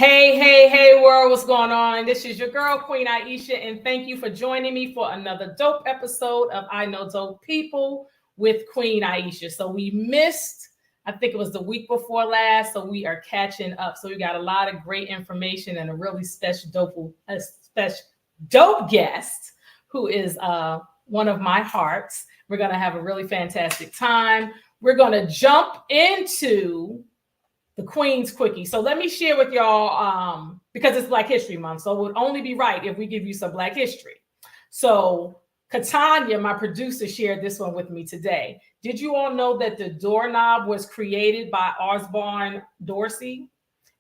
Hey, world, what's going on? This is your girl, Queen Aishah, and thank you for joining me for another dope episode of I Know Dope People with Queen Aishah. So we missed, I think it was the week before last, so we are catching up. So we got a lot of great information and a really special dope guest who is one of my hearts. We're going to have a really fantastic time. We're going to jump into the Queen's Quickie. So let me share with y'all, because it's Black History Month, so it would only be right if we give you some Black history. So Katanya, my producer, shared this one with me today. Did you all know that the doorknob was created by Osborne Dorsey?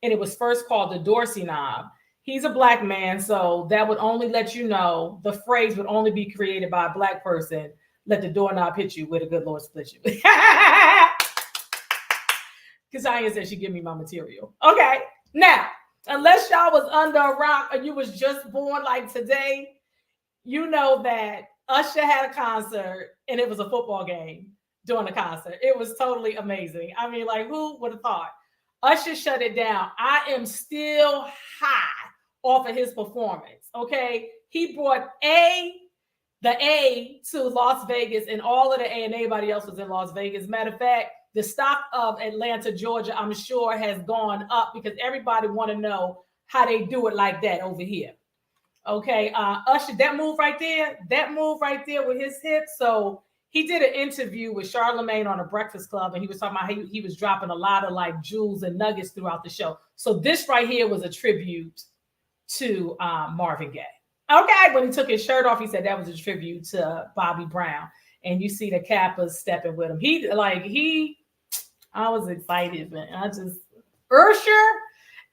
And it was first called the Dorsey knob. He's a Black man, so that would only let you know the phrase would only be created by a Black person. Let the doorknob hit you where the good Lord split you. Because I said she give me my material. Okay, now, unless y'all was under a rock or you was just born like today, you know that Usher had a concert and it was a football game during the concert. It was totally amazing. I mean, like, who would have thought? Usher shut it down. I am still high off of his performance, okay? He brought the A to Las Vegas, and all of the A and everybody else was in Las Vegas. Matter of fact, the stock of Atlanta, Georgia, I'm sure has gone up because everybody want to know how they do it like that over here. Okay, Usher, that move right there with his hips. So he did an interview with Charlamagne on a Breakfast Club, and he was talking about how he was dropping a lot of like jewels and nuggets throughout the show. So this right here was a tribute to Marvin Gaye. Okay, when he took his shirt off, he said that was a tribute to Bobby Brown. And you see the Kappas stepping with him. I was excited, man. Usher,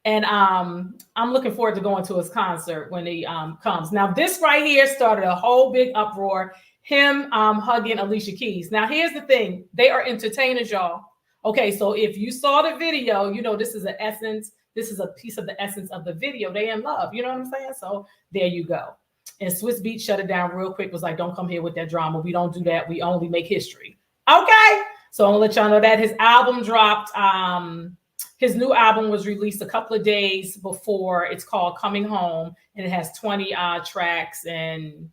and I'm looking forward to going to his concert when he comes. Now, this right here started a whole big uproar. Him hugging Alicia Keys. Now, here's the thing: they are entertainers, y'all. Okay, so if you saw the video, you know this is an essence. This is a piece of the essence of the video. They in love, you know what I'm saying? So there you go. And Swiss Beats shut it down real quick. Was like, don't come here with that drama. We don't do that. We only make history. Okay. So I'm gonna let y'all know that his album dropped. His new album was released a couple of days before. It's called Coming Home, and it has 20 tracks, and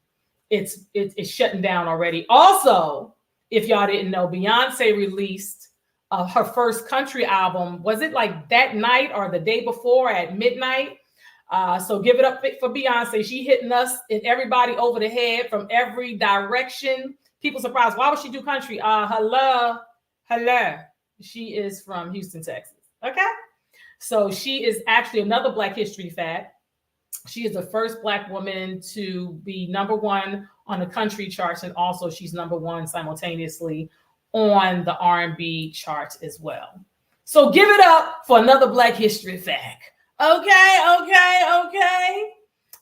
it's shutting down already. Also, if y'all didn't know, Beyonce released her first country album. Was it like that night or the day before at midnight? So give it up for Beyonce. She hitting us and everybody over the head from every direction. People surprised. Why would she do country? Hello. She is from Houston, Texas. Okay. So she is actually another Black history fact. She is the first Black woman to be #1 on the country charts. And also she's #1 simultaneously on the R&B charts as well. So give it up for another Black history fact. Okay.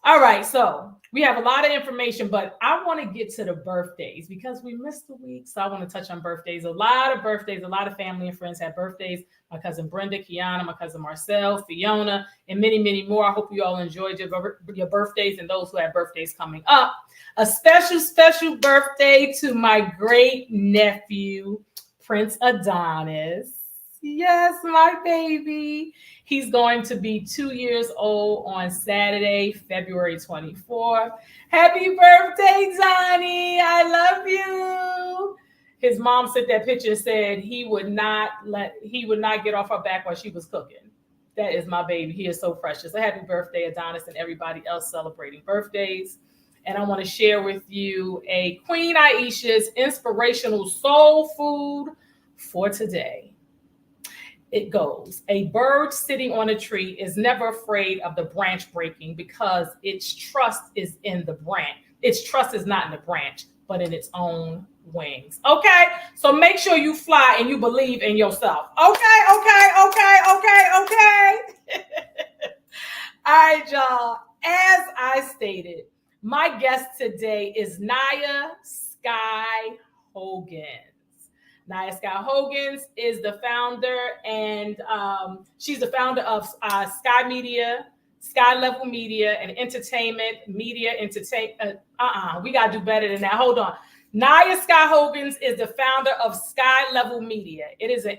All right, so we have a lot of information, but I want to get to the birthdays because we missed the week. So I want to touch on birthdays. A lot of birthdays, a lot of family and friends had birthdays. My cousin Brenda, Kiana, my cousin Marcel, Fiona, and many, many more. I hope you all enjoyed your birthdays and those who have birthdays coming up. A special birthday to my great nephew, Prince Adonis. Yes, my baby. He's going to be 2 years old on Saturday, February 24th. Happy birthday, Donnie. I love you. His mom sent that picture and said he would not get off her back while she was cooking. That is my baby. He is so precious. A happy birthday, Adonis, and everybody else celebrating birthdays. And I want to share with you a Queen Aishah's inspirational soul food for today. It goes, a bird sitting on a tree is never afraid of the branch breaking because its trust is in the branch. Its trust is not in the branch, but in its own wings. Okay, so make sure you fly and you believe in yourself. Okay. All right, y'all. As I stated, my guest today is Niya Skyy Hogans. Niya Skyy Hogans is the founder, and she's the founder of Skyy Media, Skyy Level Media, and entertainment. We got to do better than that. Hold on. Niya Skyy Hogans is the founder of Skyy Level Media. It is an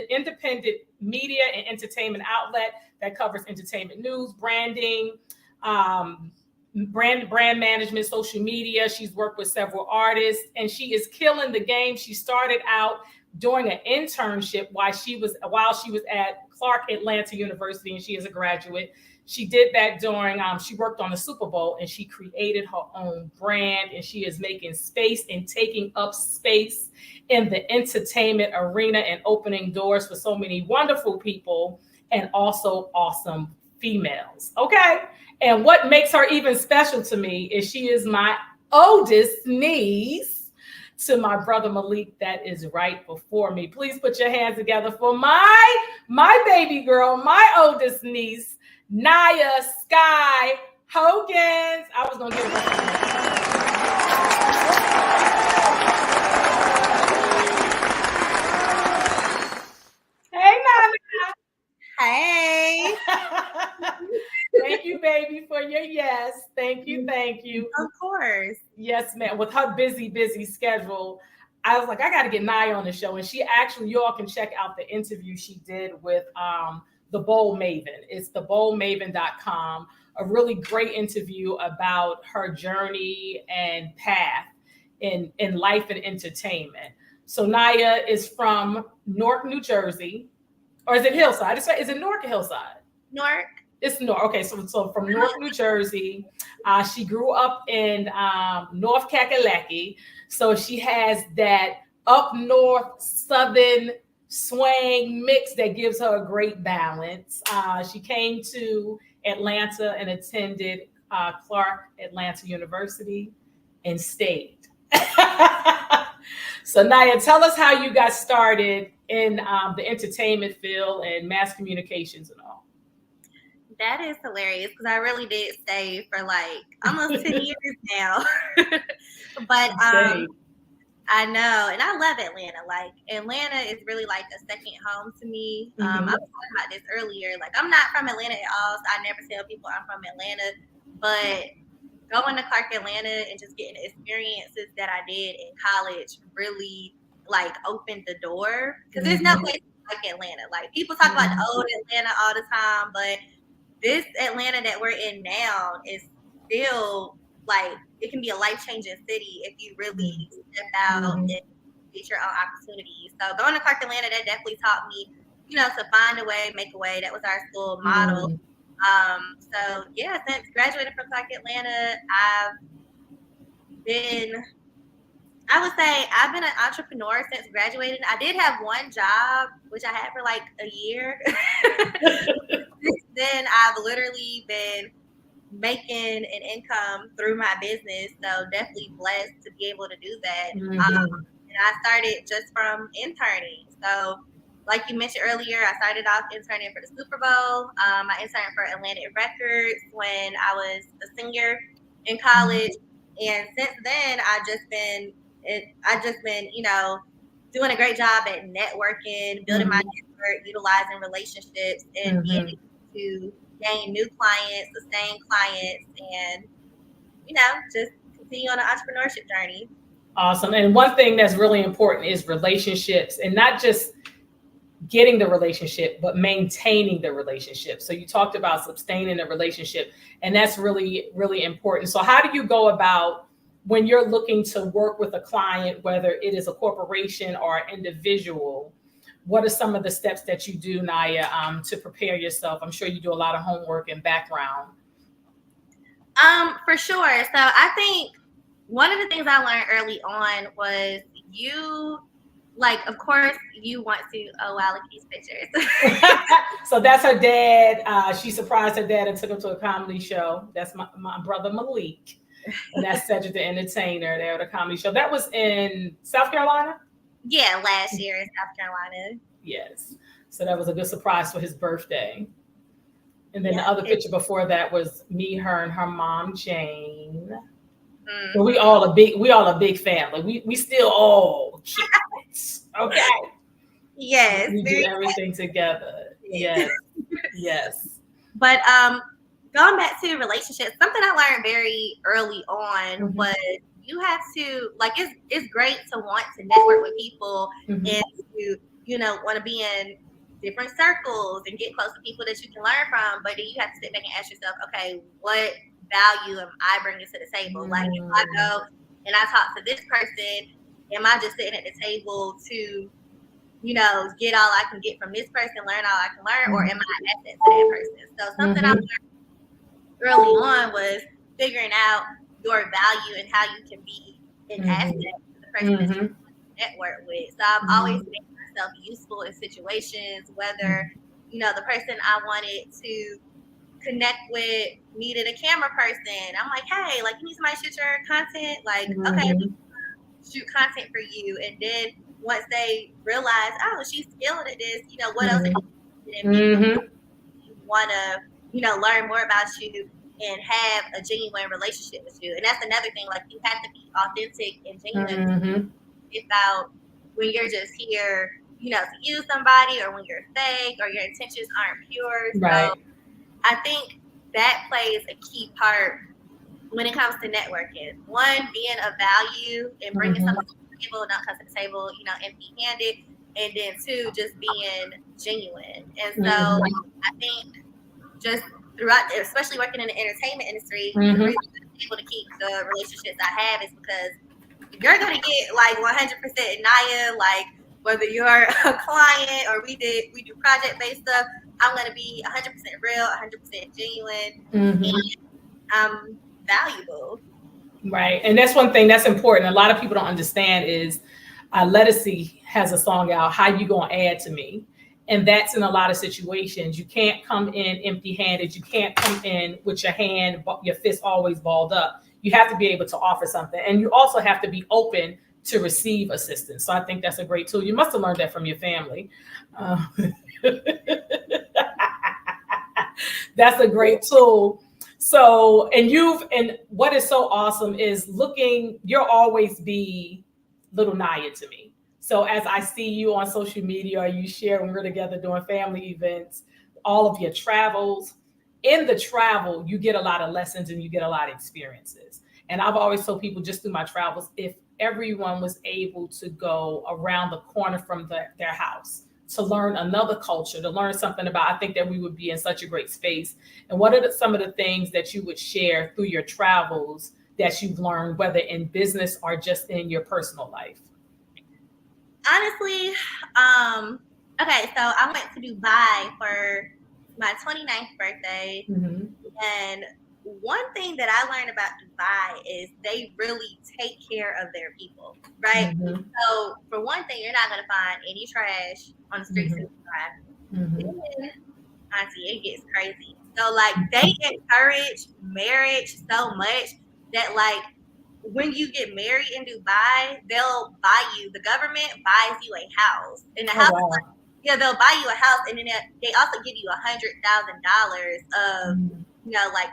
independent media and entertainment outlet that covers entertainment news, branding, brand management, social media. She's worked with several artists, and she is killing the game. She started out doing an internship while she was at Clark Atlanta University, and she is a graduate. She did that during, she worked on the Super Bowl, and she created her own brand, and she is making space and taking up space in the entertainment arena and opening doors for so many wonderful people and also awesome females. Okay. And what makes her even special to me is she is my oldest niece to my brother Malik that is right before me. Please put your hands together for my baby girl, my oldest niece, Niya Skyy Hogans. I was gonna give her. Hey, Nana. Hey. Thank you, baby, for your yes. Thank you. Thank you. Of course. Yes, ma'am. With her busy schedule, I was like, I got to get Niya on the show. And she actually, you all can check out the interview she did with the Bold Maven. It's theboldmaven.com. A really great interview about her journey and path in life and entertainment. So Niya is from Newark, New Jersey. Or is it Hillside? Is it Newark or Hillside? Newark. It's Newark. Okay, so from Newark, New Jersey. She grew up in North Kakalaki. So she has that up north southern swang mix that gives her a great balance. She came to Atlanta and attended Clark Atlanta University and stayed. So Niya, tell us how you got started in the entertainment field and mass communications and all. That is hilarious because I really did stay for like almost 10 years now. But I know, and I love Atlanta. Like Atlanta is really like a second home to me. I was talking about this earlier. Like I'm not from Atlanta at all, so I never tell people I'm from Atlanta. But going to Clark Atlanta and just getting the experiences that I did in college really like opened the door because there's no place like Atlanta. Like people talk about the old Atlanta all the time, but this Atlanta that we're in now is still like it can be a life-changing city if you really step out and get your own opportunities. So going to Clark Atlanta, that definitely taught me, to find a way, make a way. That was our school model. So yeah, since graduating from Skyy Atlanta, I've been an entrepreneur since graduating. I did have one job, which I had for like a year. Then I've literally been making an income through my business. So definitely blessed to be able to do that. And I started just from interning. So like you mentioned earlier, I started off interning for the Super Bowl. I interned for Atlantic Records when I was a senior in college. And since then, I've just been, doing a great job at networking, building my network, utilizing relationships, and being able to gain new clients, sustain clients, and, just continue on an entrepreneurship journey. Awesome. And one thing that's really important is relationships, and not just getting the relationship, but maintaining the relationship. So you talked about sustaining the relationship, and that's really, really important. So how do you go about when you're looking to work with a client, whether it is a corporation or an individual? What are some of the steps that you do, Niya, to prepare yourself? I'm sure you do a lot of homework and background. For sure. So I think one of the things I learned early on was of course, you want to, look at these pictures. So that's her dad. She surprised her dad and took him to a comedy show. That's my brother Malik. And that's Cedric the Entertainer there at a comedy show. That was in South Carolina? Yeah, last year in South Carolina. Yes. So that was a good surprise for his birthday. And then the other picture before that was me, her, and her mom, Jane. But we all a big family. We still all kids. Okay. Yes. We do everything together. Yes. Yes. But going back to relationships, something I learned very early on was you have to, like, it's great to want to network with people and to, want to be in different circles and get close to people that you can learn from. But then you have to sit back and ask yourself, okay, what value am I bringing to the table? Like, if I go and I talk to this person, am I just sitting at the table to, get all I can get from this person, learn all I can learn, or am I an asset to that person? So something I learned early on was figuring out your value and how you can be an asset to the person that you network with. So I've always made myself useful in situations, whether, the person I wanted to connect with needed a camera person. I'm like, hey, like, you need somebody to shoot your content? Like, okay, shoot content for you. And then once they realize, oh, she's skilled at this, what else? You want to, learn more about you and have a genuine relationship with you. And that's another thing. Like, you have to be authentic and genuine without when you're just here, to use somebody, or when you're fake or your intentions aren't pure. Right. So I think that plays a key part when it comes to networking. One, being of value and bringing something to the table, not come to the table, empty-handed. And then two, just being genuine. And so I think just throughout, especially working in the entertainment industry, the reason I'm able to keep the relationships I have is because you're going to get like 100% Niya, like whether you're a client or we do project-based stuff, I'm going to be 100% real, 100% genuine, and I'm valuable. Right. And that's one thing that's important. A lot of people don't understand is Lettucey has a song out, How You Gonna Add to Me? And that's in a lot of situations. You can't come in empty-handed. You can't come in with your fist always balled up. You have to be able to offer something. And you also have to be open to receive assistance. So I think that's a great tool. You must have learned that from your family. That's a great tool. So, and what is so awesome is you'll always be little Niya to me. So as I see you on social media, or you share when we're together doing family events, all of your travels, in the travel, you get a lot of lessons and you get a lot of experiences. And I've always told people just through my travels, if everyone was able to go around the corner from their house to learn another culture, to learn something about, I think that we would be in such a great space. And what are some of the things that you would share through your travels that you've learned, whether in business or just in your personal life? Honestly, okay, so I went to Dubai for my 29th birthday. And one thing that I learned about Dubai is they really take care of their people, right? So for one thing, you're not going to find any trash on the streets of Dubai. Then, auntie, it gets crazy. So like they encourage marriage so much that like when you get married in Dubai, they'll buy you, the government buys you a house. And the house is like, they'll buy you a house, and then they also give you $100,000 of, like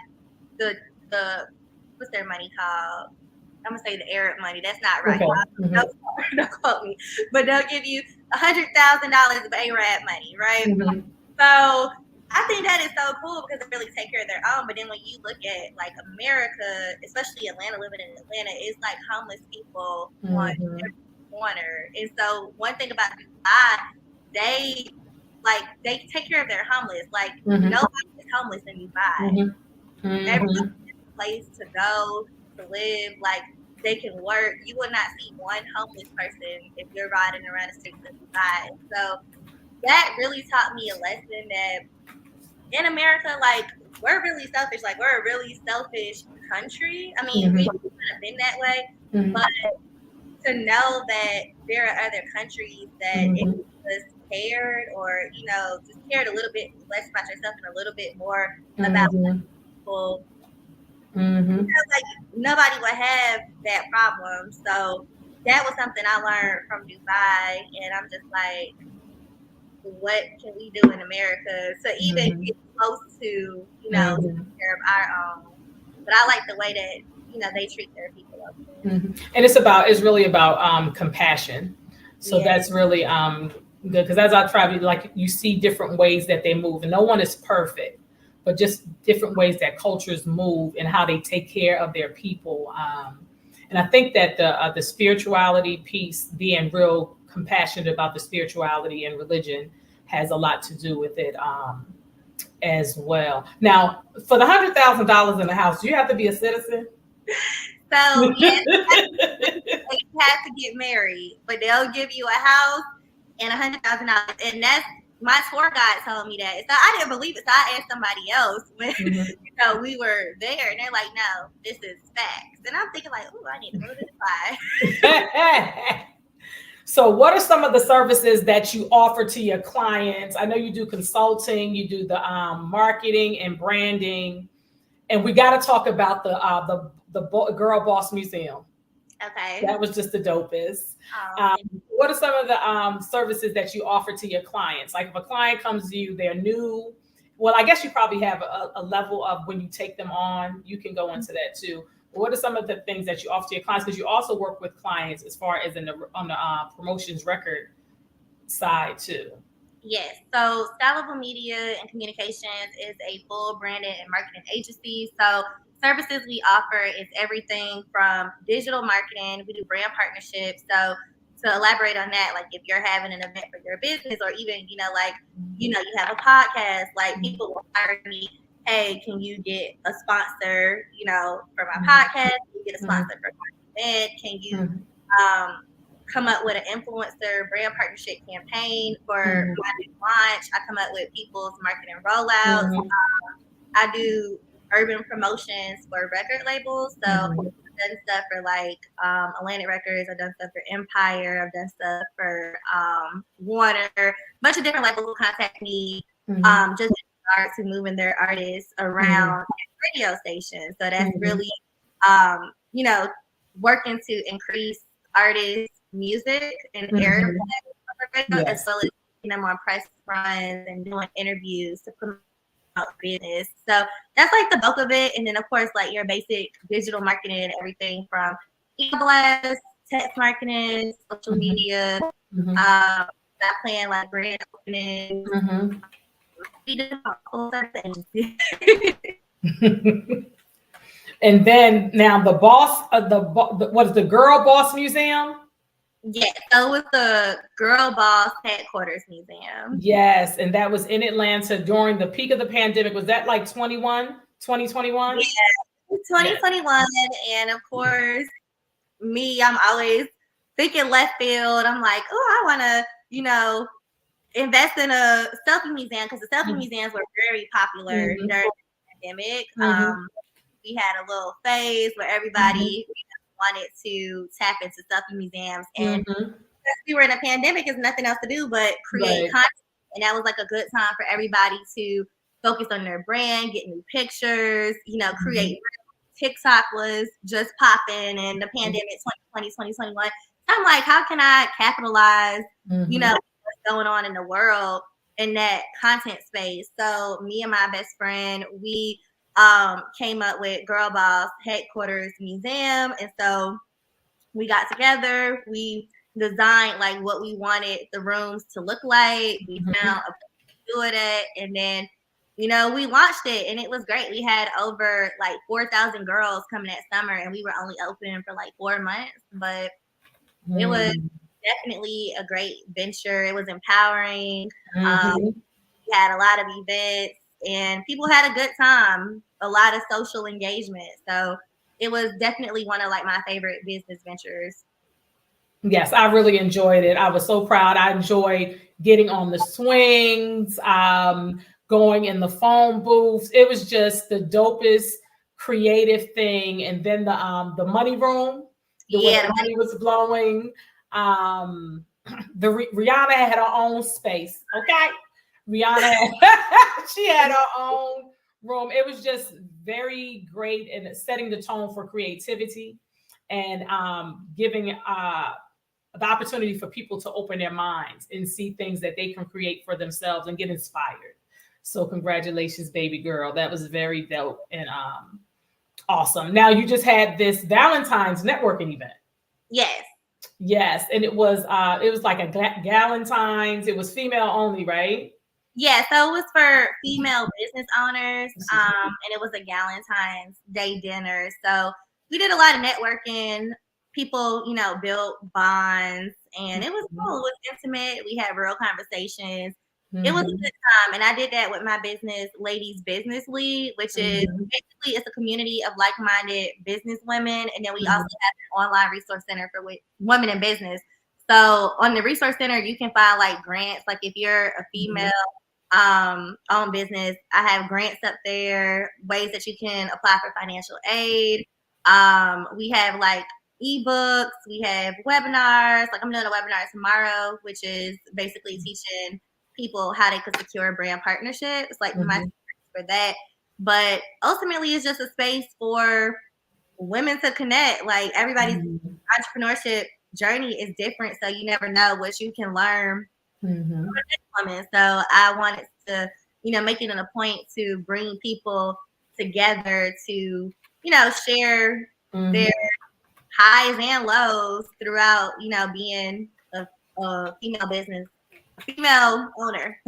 the what's their money called? I'm gonna say the Arab money. That's not right. Don't quote me. But they'll give you $100,000 of Arab money, right? So I think that is so cool because they really take care of their own. But then when you look at like America, especially Atlanta, living in Atlanta, it's like homeless people on every corner. And so one thing about Dubai, they take care of their homeless. Like nobody is homeless in Dubai. Everybody has a place to go, to live. Like they can work. You will not see one homeless person if you're riding around the streets of Dubai. So that really taught me a lesson that in America, like we're really selfish. Like we're a really selfish country. I mean, we've kind of been that way, but to know that there are other countries that if you just cared, or just cared a little bit less about yourself and a little bit more about people, like nobody would have that problem. So that was something I learned from Dubai, and I'm just like, what can we do in America to even get close to, taking care of our own? But I like the way that, they treat their people up there. And it's really about compassion. So that's really good, because as I travel, like you see different ways that they move, and no one is perfect, but just different ways that cultures move and how they take care of their people. And I think that the spirituality piece, being real compassionate about the spirituality and religion, has a lot to do with it as well. Now, for the $100,000 in the house, do you have to be a citizen? So yes, you have to get married, but they'll give you a house and $100,000, and that's my tour guide told me that. So I didn't believe it. So I asked somebody else when we were there, and they're like, "No, this is facts." And I'm thinking like, "Oh, I need to go to Dubai." So what are some of the services that you offer to your clients? I know you do consulting, you do the marketing and branding, and we got to talk about the Girl Boss Museum. Okay. That was just the dopest. What are some of the services that you offer to your clients? Like if a client comes to you, they're new. Well, I guess you probably have a level of when you take them on, you can go into that too. But what are some of the things that you offer to your clients? Because you also work with clients as far as on the promotions record side too. Yes. So Skyy Level Media and Communications is a full branding and marketing agency. So services we offer is everything from digital marketing. We do brand partnerships. So to elaborate on that, like if you're having an event for your business, or even, you have a podcast, like people will hire me, hey, can you get a sponsor, for my podcast? Can you get a sponsor for my event? Can you come up with an influencer brand partnership campaign for my new launch? I come up with people's marketing rollouts. I do urban promotions for record labels. So I've done stuff for like Atlantic Records. I've done stuff for Empire. I've done stuff for Warner. A bunch of different labels will contact me just in regard to moving their artists around radio stations. So that's really, working to increase artists' music and airplay as well as getting them on press runs and doing interviews to promote business. So that's like the bulk of it. And then of course, like your basic digital marketing, everything from email blasts, text marketing, social media, I plan like brand openings. And then now the boss of what is the Girl Boss Museum? Yes, so with the Girl Boss Headquarters Museum. Yes, and that was in Atlanta during the peak of the pandemic. Was that like 2021? Yeah, 2021. And of course, me, I'm always thinking left field. I'm like, oh, I want to, invest in a selfie museum, because the selfie museums were very popular during the pandemic. We had a little phase where everybody wanted to tap into selfie museums, and because we were in a pandemic, there's nothing else to do but create content, and that was like a good time for everybody to focus on their brand, get new pictures, create. TikTok was just popping in the pandemic 2020, 2021. So I'm like, how can I capitalize, what's going on in the world in that content space? So me and my best friend, we came up with Girl Boss Headquarters Museum. And so we got together, we designed like what we wanted the rooms to look like. We found a place to do it at, and then we launched it, and it was great. We had over like 4,000 girls coming that summer, and we were only open for like 4 months, but it was definitely a great venture. It was empowering. We had a lot of events, and people had a good time, a lot of social engagement. So it was definitely one of like my favorite business ventures. Yes, I really enjoyed it. I was so proud. I enjoyed getting on the swings, going in the phone booths. It was just the dopest creative thing. And then the money room, the way the money was blowing. Rihanna had her own space. Okay, Rihanna, she had her own room. It was just very great and setting the tone for creativity and giving the opportunity for people to open their minds and see things that they can create for themselves and get inspired. So congratulations, baby girl. That was very dope and awesome. Now you just had this Valentine's networking event. Yes. And it was like a Galentine's. It was female only, right? Yeah, so it was for female business owners, and it was a Galentine's Day dinner. So we did a lot of networking. People, built bonds, and it was cool. It was intimate. We had real conversations. It was a good time, and I did that with my business, Ladies Business League, which is basically it's a community of like-minded business women, and then we also have an online resource center for women in business. So on the resource center, you can find like grants. Like if you're a female owned business, I have grants up there, ways that you can apply for financial aid. We have like ebooks, we have webinars. Like I'm doing a webinar tomorrow, which is basically teaching people how they could secure brand partnerships, like my for that. But ultimately, it's just a space for women to connect. Like everybody's entrepreneurship journey is different, so you never know what you can learn from this woman. So I wanted to, make it a point to bring people together to, share their highs and lows throughout, being a female business, female owner.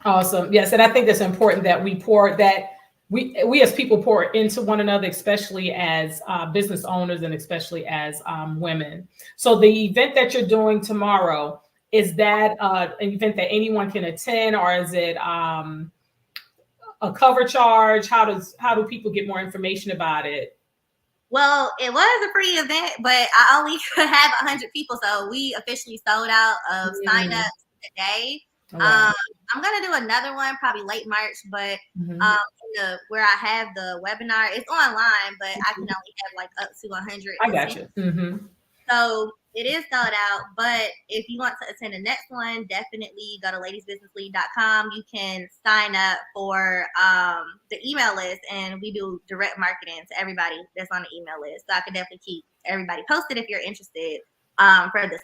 Awesome. Yes, and I think it's important that we as people pour into one another, especially as business owners and especially as women. So the event that you're doing tomorrow, is that an event that anyone can attend, or is it a cover charge? How do people get more information about it? Well, it was a free event, but I only could have 100 people, so we officially sold out of signups today. Wow. I'm gonna do another one probably late March, but where I have the webinar, it's online, but I can only have like up to 100. I got you. So it is sold out, but if you want to attend the next one, definitely go to ladiesbusinessleague.com. You can sign up for the email list, and we do direct marketing to everybody that's on the email list. So I can definitely keep everybody posted if you're interested for the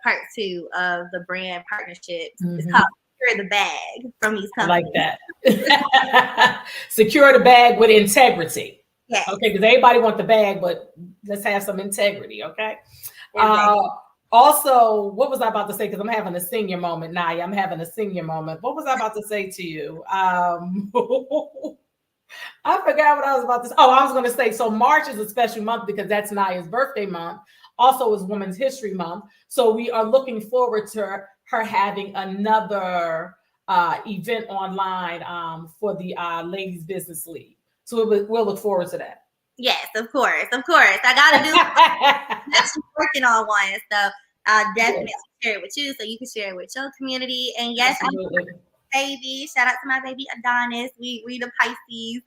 part 2 of the brand partnerships. It's called Secure the Bag from these companies. I like that. Secure the bag with integrity. Yes. Okay, because everybody wants the bag, but let's have some integrity, okay? Also, what was I about to say? Because I'm having a senior moment, Niya. I'm having a senior moment. What was I about to say to you? I forgot what I was about to say. Oh, I was going to say, so March is a special month because that's Niya's birthday month. Also is Women's History Month. So we are looking forward to her having another event online for the Ladies Business League. So we'll look forward to that. Yes, of course. I gotta do actually working on one. So I'll definitely share it with you so you can share it with your community. And yes, I'm baby. Shout out to my baby Adonis. We the Pisces.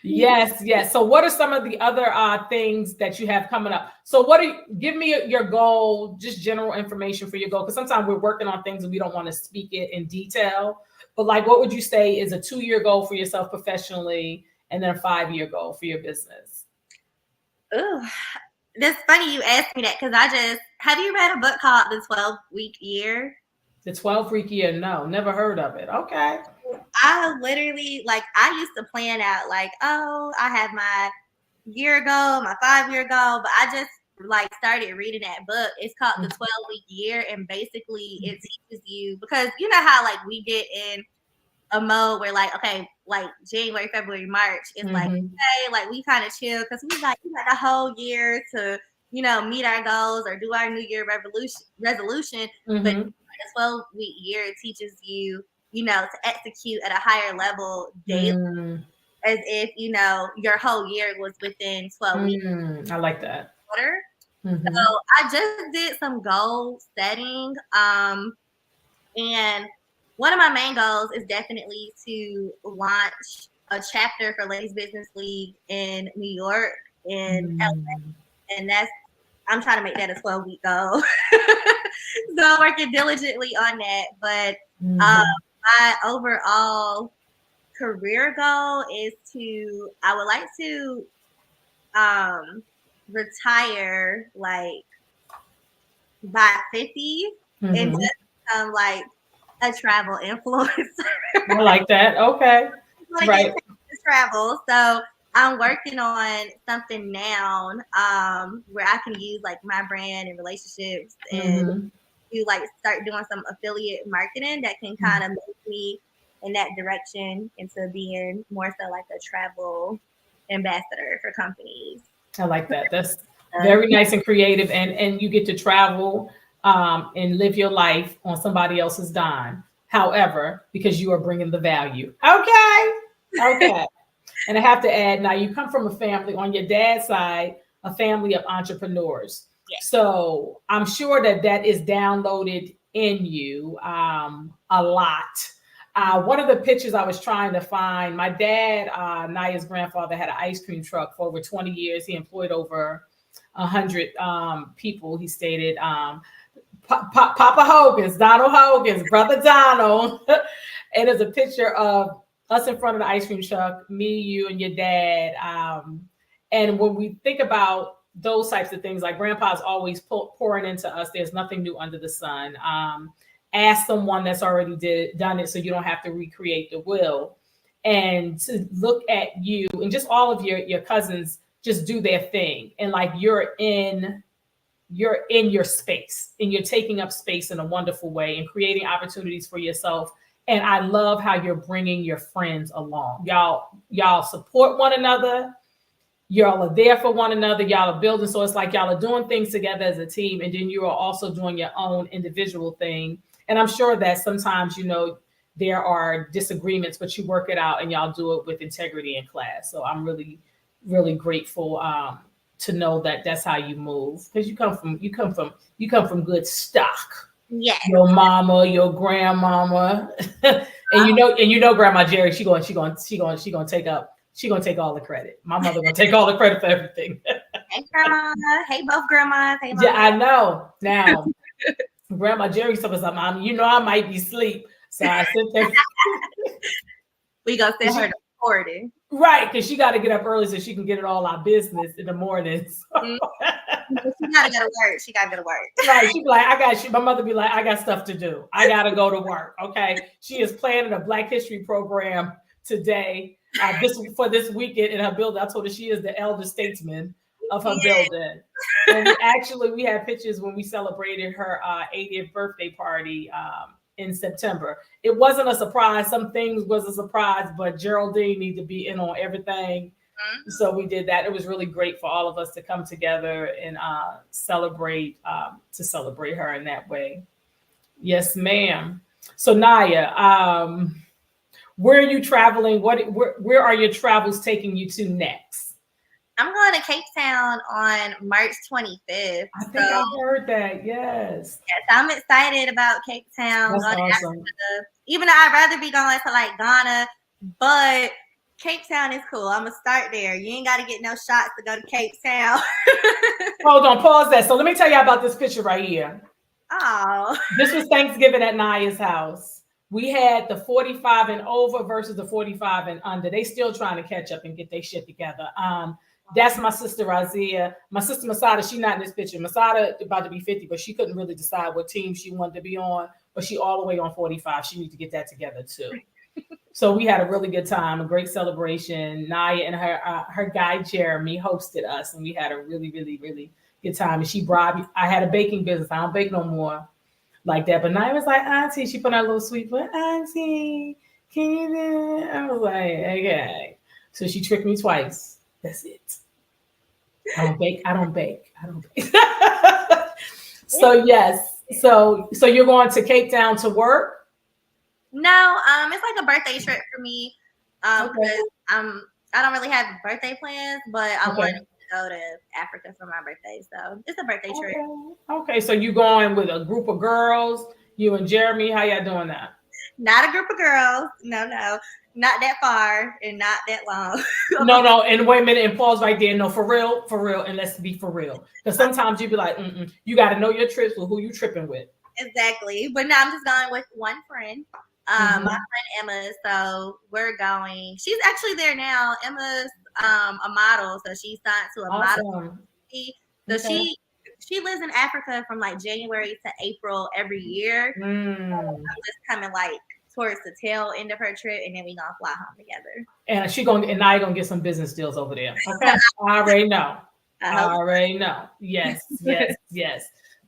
Yes. So what are some of the other things that you have coming up? So give me your goal, just general information for your goal, because sometimes we're working on things and we don't want to speak it in detail. But like, what would you say is a 2-year goal for yourself professionally, and then a 5-year goal for your business? Ooh, that's funny you asked me that, because have you read a book called The 12-Week Year? The 12-week year? No, never heard of it. Okay. I literally, I used to plan out I have my year goal, my 5-year goal, but I just started reading that book. It's called The 12-Week Year, and basically it teaches you, because you know how we get in a mode where January, February, March is we kind of chill because we got the whole year to meet our goals or do our New Year resolution. But the 12-week year teaches you to execute at a higher level daily, as if your whole year was within 12 weeks. I like that. So I just did some goal setting, and one of my main goals is definitely to launch a chapter for Ladies Business League in New York and LA, and I'm trying to make that a 12-week goal. So I'm working diligently on that, but my overall career goal is I would like to retire by 50 and just become a travel influencer. I like that. Okay. Right. Travel. So I'm working on something now where I can use my brand and relationships and start doing some affiliate marketing that can kind of move me in that direction into being more so a travel ambassador for companies. I like that. That's very nice and creative, and you get to travel and live your life on somebody else's dime. However, because you are bringing the value. Okay. And I have to add, now you come from a family on your dad's side, a family of entrepreneurs. Yes. So I'm sure that is downloaded in you a lot. One of the pictures I was trying to find, my dad, Niya's grandfather, had an ice cream truck for over 20 years. He employed over 100 people, he stated. Papa Hogans, Donald Hogans, brother Donald. And there's a picture of us in front of the ice cream truck, me, you, and your dad. And when we think about those types of things, like grandpa's always pouring into us, there's nothing new under the sun. Ask someone that's already done it so you don't have to recreate the wheel. And to look at you and just all of your cousins just do their thing. And like you're in your space and you're taking up space in a wonderful way and creating opportunities for yourself. And I love how you're bringing your friends along. Y'all support one another. Y'all are there for one another. Y'all are building. So it's like y'all are doing things together as a team. And then you are also doing your own individual thing. And I'm sure that sometimes, there are disagreements, but you work it out and y'all do it with integrity in class. So I'm really, really grateful to know that that's how you move, because you come from good stock. Yeah. Your mama, your grandmama, and Grandma Jerry, she gonna take all the credit. My mother gonna take all the credit for everything. Hey grandma, hey both grandmas. Hey yeah, I know. Now, Grandma Jerry told us, I might be asleep, so I sit there. We gonna send her to recording. Right, because she got to get up early so she can get it all our business in the mornings. She gotta go to work. She gotta go to work. Right, she be like, my mother be like, I got stuff to do. I gotta go to work. Okay, she is planning a Black History program today, for this weekend in her building. I told her she is the elder statesman of her building. And we had pictures when we celebrated her 80th birthday party in September. It wasn't a surprise. Some things was a surprise, but Geraldine needed to be in on everything. Mm-hmm. So we did that. It was really great for all of us to come together and celebrate her in that way. Yes, ma'am. So Niya, where are you traveling? Where are your travels taking you to next? I'm going to Cape Town on March 25th. I think I heard that. Yes. Yes, I'm excited about Cape Town. That's awesome. Even though I'd rather be going to like Ghana, but Cape Town is cool. I'm going to start there. You ain't got to get no shots to go to Cape Town. Hold on, pause that. So let me tell you about this picture right here. Oh. This was Thanksgiving at Niya's house. We had the 45 and over versus the 45 and under. They still trying to catch up and get their shit together. That's my sister Razia. My sister Masada, she's not in this picture. Masada about to be 50, but she couldn't really decide what team she wanted to be on. But she all the way on 45. She needs to get that together too. So we had a really good time, a great celebration. Niya and her guy Jeremy hosted us, and we had a really, really, really good time. And she brought me. I had a baking business. I don't bake no more like that. But Niya was like, Auntie, she put out a little sweet, but Auntie, can you do it? I was like, okay. So she tricked me twice. That's it. I don't bake. So yes. So you're going to Cape Town to work? No, it's like a birthday trip for me. Because I don't really have birthday plans, but I wanted to go to Africa for my birthday. So it's a birthday trip. Okay. So you going with a group of girls, you and Jeremy, how y'all doing that? Not a group of girls. No. Not that far and not that long. No. And wait a minute, and pause right there. No, for real. And let's be for real. Because sometimes you be like, you got to know your trips with who you tripping with. Exactly. But now I'm just going with one friend. My friend Emma. So we're going. She's actually there now. Emma's a model. So she's signed to a model. So she lives in Africa from like January to April every year. I'm just coming like towards the tail end of her trip, and then we gonna fly home together. And now you're gonna get some business deals over there. Okay, I already know. Yes.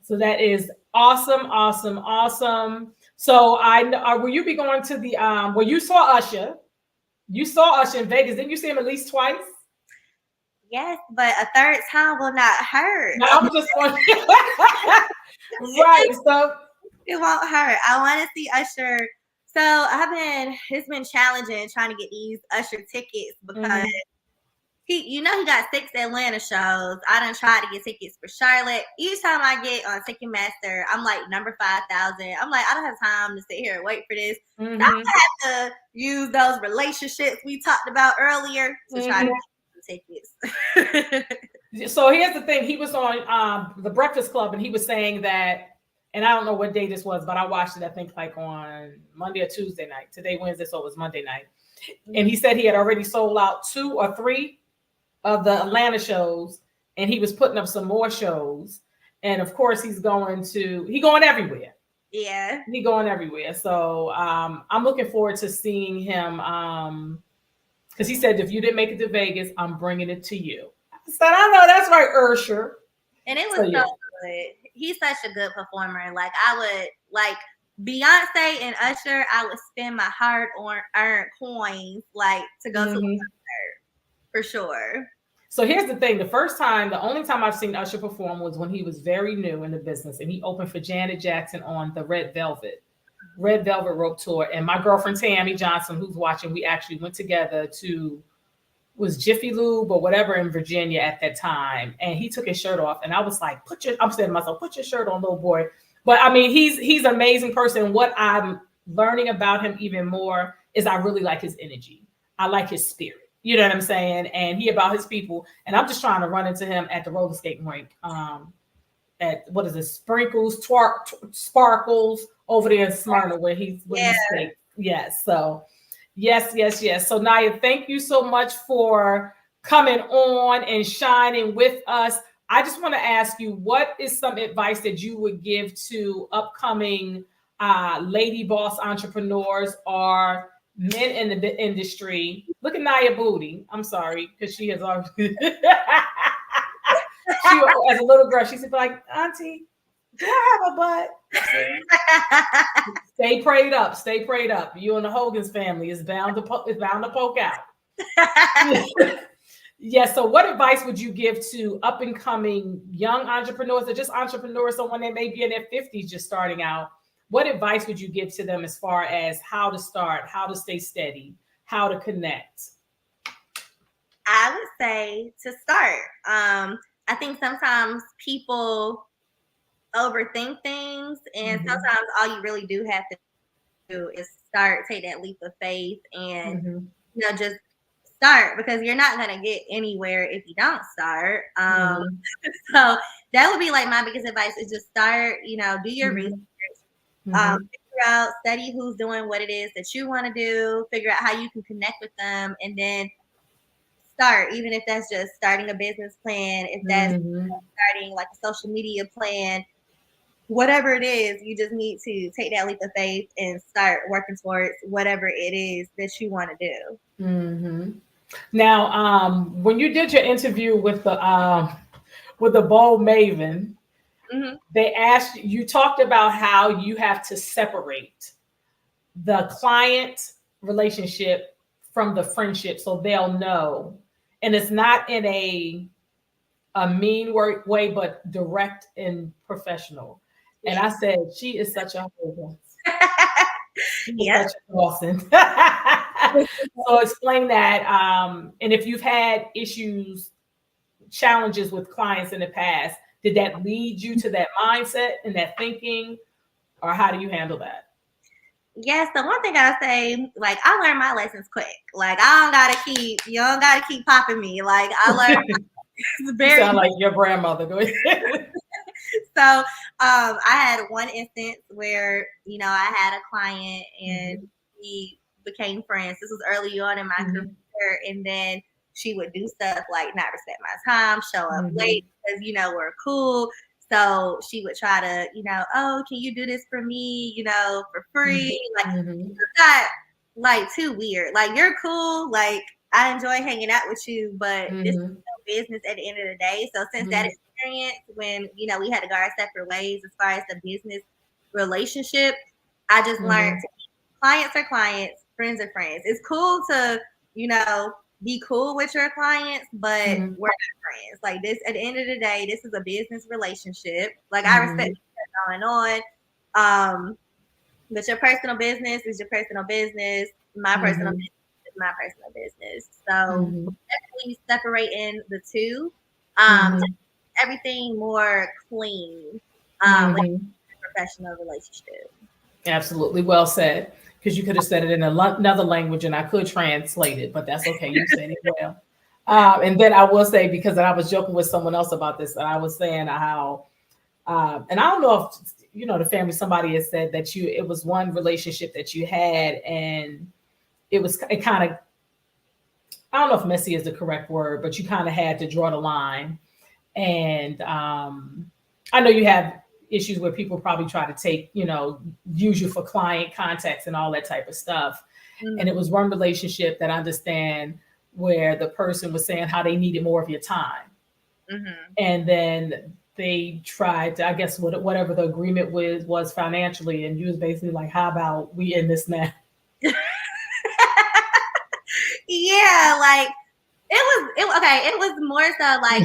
So that is awesome. So will you be going to the you saw Usher in Vegas? Didn't you see him at least twice? Yes, but a third time will not hurt. No, I'm just wondering. Right. So it won't hurt. I want to see Usher. So it's been challenging trying to get these Usher tickets because he got 6 Atlanta shows. I done tried to get tickets for Charlotte. Each time I get on Ticketmaster, I'm like number 5,000. I'm like, I don't have time to sit here and wait for this. So I'm gonna have to use those relationships we talked about earlier to try to get tickets. So here's the thing. He was on the Breakfast Club, and he was saying that, and I don't know what day this was, but I watched it, I think, like on Monday or Tuesday night. Today, Wednesday, so it was Monday night. And he said he had already sold out 2 or 3 of the Atlanta shows, and he was putting up some more shows. And of course, he's going everywhere. Yeah. He's going everywhere. So I'm looking forward to seeing him because he said, if you didn't make it to Vegas, I'm bringing it to you. I said, I know, that's right, Usher. And it was so good. He's such a good performer. Like, I would, like, Beyonce and Usher, I would spend my hard-earned coins, like, to go to a concert, for sure. So here's the thing. The only time I've seen Usher perform was when he was very new in the business, and he opened for Janet Jackson on the Red Velvet Rope Tour. And my girlfriend, Tammy Johnson, who's watching, we actually went together to, was Jiffy Lube or whatever in Virginia at that time. And he took his shirt off, and I was like, I'm saying to myself, put your shirt on, little boy. But I mean, he's an amazing person. What I'm learning about him even more is I really like his energy. I like his spirit. You know what I'm saying? And he about his people. And I'm just trying to run into him at the roller skating rink. At what is it? Sparkles over there in Smyrna where he's skating. Yes. So yes. So Niya, thank you so much for coming on and shining with us. I just want to ask you, what is some advice that you would give to upcoming lady boss entrepreneurs or men in the industry? Look at Niya booty. I'm sorry, because she has already. She, as a little girl, she said, like, Auntie, do I have a butt? Stay prayed up. Stay prayed up. You and the Hogans family is bound to poke out. Yeah. So what advice would you give to up and coming young entrepreneurs or just entrepreneurs, someone that may be in their 50s just starting out? What advice would you give to them as far as how to start, how to stay steady, how to connect? I would say to start. I think sometimes people overthink things, and sometimes all you really do have to do is start, take that leap of faith, and just start, because you're not going to get anywhere if you don't start. So that would be like my biggest advice is just start, do your research. Figure out, study who's doing what it is that you want to do, figure out how you can connect with them, and then start, even if that's just starting a business plan, if that's starting like a social media plan, whatever it is, you just need to take that leap of faith and start working towards whatever it is that you want to do. Now, when you did your interview with the Bold Maven, they asked you talked about how you have to separate the client relationship from the friendship, so they'll know, and it's not in a mean way, but direct and professional. And I said, she is such a whole such a Dawson. So explain that. And if you've had challenges with clients in the past, did that lead you to that mindset and that thinking, or how do you handle that? Yes, the one thing I say, like, I learned my lessons quick. Like, you don't gotta keep popping me. Like, I learned. You sound like your grandmother. Go ahead. So I had one instance where, I had a client and we became friends. This was early on in my career. And then she would do stuff like not respect my time, show up late because, we're cool. So she would try to, oh, can you do this for me, for free? Like, it's not like too weird. Like, you're cool. Like, I enjoy hanging out with you, but this is no business at the end of the day. So since that experience, when, we had to go our separate ways as far as the business relationship, I just learned clients are clients, friends are friends. It's cool to, be cool with your clients, but Mm-hmm. we're not friends. Like this, at the end of the day, this is a business relationship. Like I Mm-hmm. respect what's going on. But your personal business is your personal business. My personal business is my personal business. So definitely separating the two. Just everything more clean. With a professional relationship. Absolutely. Well said. Because you could have said it in another language and I could translate it, but that's okay. You said it well. And then I will say, because I was joking with someone else about this, and I was saying how, and I don't know if, you know, the family, somebody has said that it was one relationship that you had and it kind of, I don't know if messy is the correct word, but you kind of had to draw the line. And I know you have issues where people probably try to take, you know, use you for client contacts and all that type of stuff. And it was one relationship that I understand where the person was saying how they needed more of your time. And then they tried to, I guess, whatever the agreement was financially. And you was basically like, how about we end this now? Yeah, like it was more so like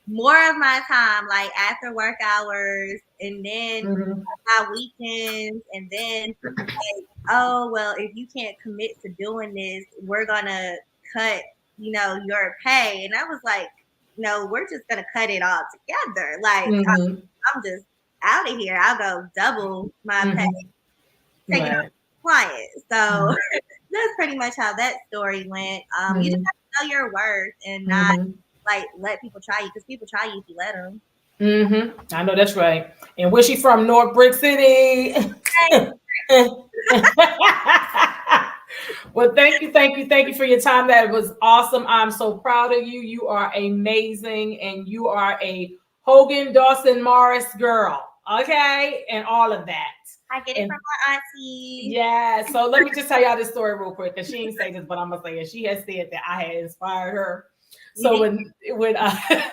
more of my time, like after work hours, and then my weekends, and then like, oh well, if you can't commit to doing this, we're gonna cut, you know, your pay. And I was like, no, we're just gonna cut it all together. Like I'm just out of here. I'll go double my pay, taking on clients. So that's pretty much how that story went. You just have to know your worth and not like let people try you, because people try you if you let them. I know that's right. And where's she from? North Brick City. Well, thank you for your time. That was awesome. I'm so proud of you. You are amazing, and you are a Hogan Dawson Morris girl. Okay, and all of that. I get it from my auntie. Yeah. So let me just tell y'all this story real quick, because she ain't say this, but I'm gonna say it. She has said that I had inspired her. So when I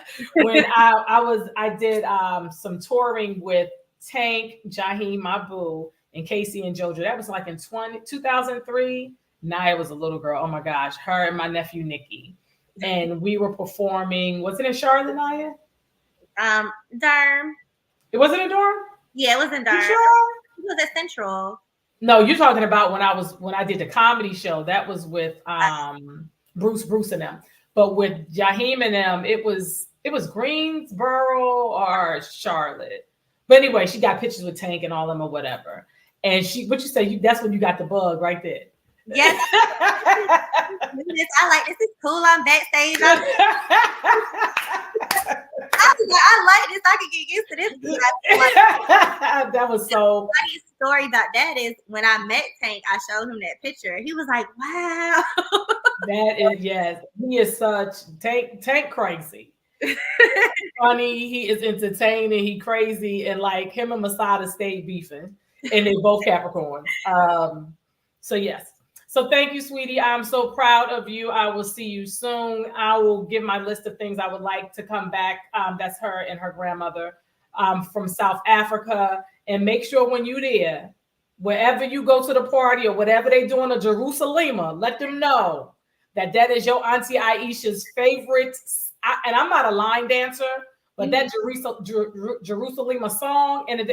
did some touring with Tank, Jaheim, my boo, and Casey and Jojo. That was like in 2003. Niya was a little girl. Oh my gosh, her and my nephew Nikki, and we were performing. Was it in Charlotte, Niya? Durham. It wasn't in Durham. Yeah, it was in Durham. Sure? It was at Central. No, you're talking about when I did the comedy show. That was with Bruce and them. But with Jaheim and them, it was Greensboro or Charlotte. But anyway, she got pictures with Tank and all them or whatever. And what you say? That's when you got the bug right there. Yes. I like this. Is cool. I'm backstage. I like this. I can get used to this. That was so. The funny story about that is when I met Tank, I showed him that picture. He was like, "Wow." That is, yes. He is such Tank crazy. Funny. He is entertaining. He crazy, and like him and Masada stayed beefing, and they both Capricorns. So yes. So thank you, sweetie. I'm so proud of you. I will see you soon. I will give my list of things I would like to come back. That's her and her grandmother from South Africa. And make sure when you're there, wherever you go to the party or whatever they do in Jerusalem, let them know that is your Auntie Aishah's favorite. And I'm not a line dancer, but that Jerusalem song, and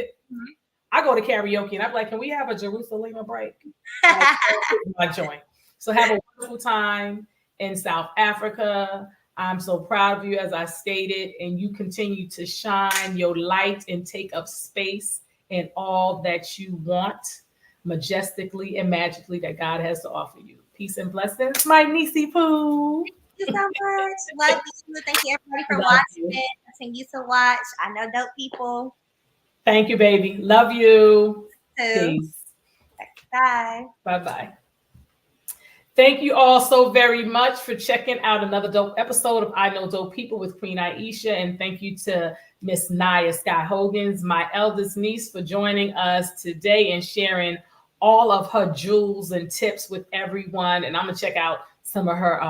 I go to karaoke and I'm like, can we have a Jerusalem break? My joint. So have a wonderful time in South Africa. I'm so proud of you, as I stated, and you continue to shine your light and take up space in all that you want, majestically and magically, that God has to offer you. Peace and blessings, my niecey poo. Thank you so much. Love you. Thank you, everybody, for watching it. Continue to watch. I know dope people. Thank you, baby. Love you. Peace. Bye. Bye-bye. Thank you all so very much for checking out another dope episode of I Know Dope People with Queen Aishah. And thank you to Miss Niya Skyy Hogans, my eldest niece, for joining us today and sharing all of her jewels and tips with everyone. And I'm going to check out some of her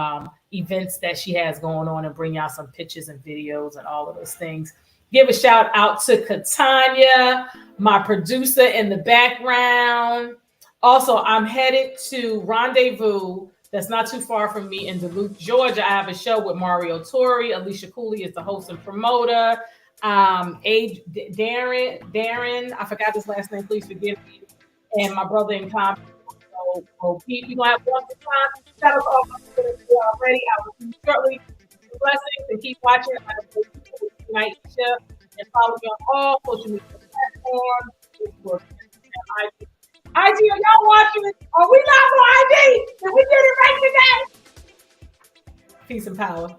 events that she has going on and bring out some pictures and videos and all of those things. Give a shout out to Katanya, my producer in the background. Also, I'm headed to Rendezvous, That's not too far from me in Duluth, Georgia. I have a show with Mario Torre. Alicia Cooley is the host and promoter. Darren, I forgot his last name, please forgive me. And my brother in comedy. So Pete, we're gonna have one more time. That was all my already. I will see you shortly. Blessings and keep watching. I will Aishah and follow me on all social media platforms. Facebook, IG. IG, are y'all watching it? Are we live on IG? Did we get it right today? Peace and power.